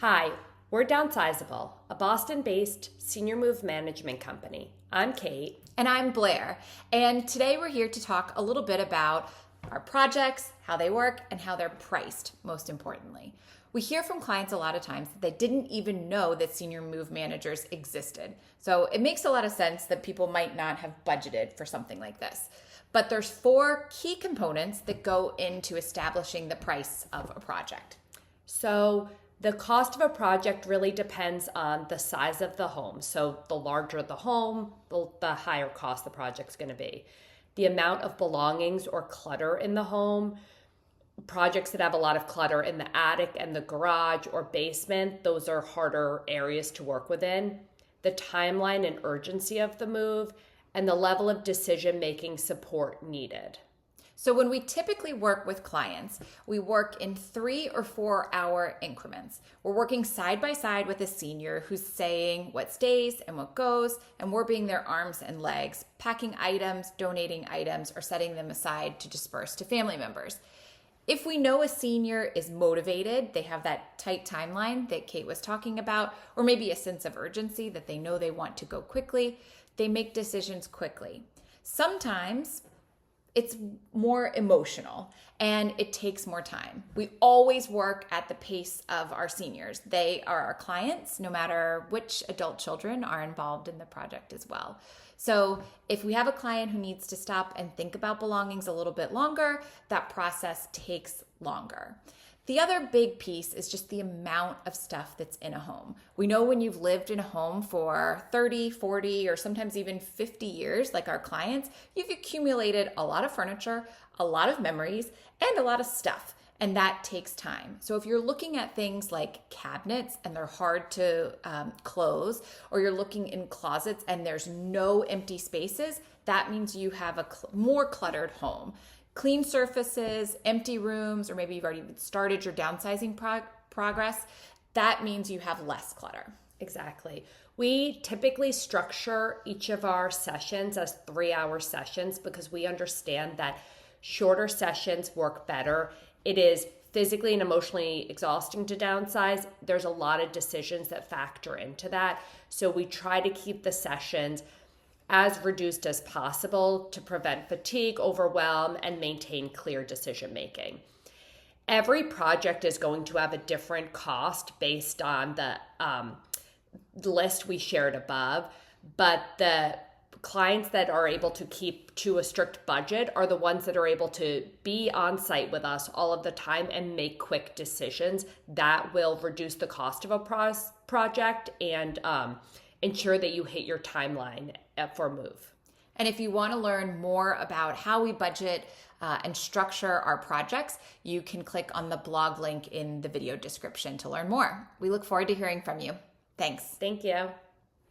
Hi, we're Downsizable, a Boston-based senior move management company. I'm Kate. And I'm Blair. And today we're here to talk a little bit about our projects, how they work, and how they're priced, most importantly. We hear from clients a lot of times that they didn't even know that senior move managers existed. So it makes a lot of sense that people might not have budgeted for something like this. But there's 4 key components that go into establishing the price of a project. So the cost of a project really depends on the size of the home. So the larger the home, the higher cost the project's going to be. The amount of belongings or clutter in the home, projects that have a lot of clutter in the attic and the garage or basement, those are harder areas to work within. The timeline and urgency of the move, and the level of decision-making support needed. So when we typically work with clients, we work in 3 or 4 hour increments. We're working side by side with a senior who's saying what stays and what goes, and we're being their arms and legs, packing items, donating items, or setting them aside to disperse to family members. If we know a senior is motivated, they have that tight timeline that Kate was talking about, or maybe a sense of urgency that they know they want to go quickly, they make decisions quickly. Sometimes it's more emotional and it takes more time. We always work at the pace of our seniors. They are our clients, no matter which adult children are involved in the project as well. So if we have a client who needs to stop and think about belongings a little bit longer, that process takes longer. The other big piece is just the amount of stuff that's in a home. We know when you've lived in a home for 30, 40, or sometimes even 50 years, like our clients, you've accumulated a lot of furniture, a lot of memories, and a lot of stuff. And that takes time. So if you're looking at things like cabinets and they're hard to close, or you're looking in closets and there's no empty spaces, that means you have a more cluttered home. Clean surfaces, empty rooms, or maybe you've already started your downsizing progress, that means you have less clutter. Exactly. We typically structure each of our sessions as 3-hour sessions because we understand that shorter sessions work better. It is physically and emotionally exhausting to downsize. There's a lot of decisions that factor into that. So we try to keep the sessions as reduced as possible to prevent fatigue, overwhelm, and maintain clear decision making. Every project is going to have a different cost based on the list we shared above, but the clients that are able to keep to a strict budget are the ones that are able to be on site with us all of the time and make quick decisions that will reduce the cost of a project and ensure that you hit your timeline for a move. And if you want to learn more about how we budget and structure our projects, you can click on the blog link in the video description to learn more. We look forward to hearing from you. Thanks. Thank you.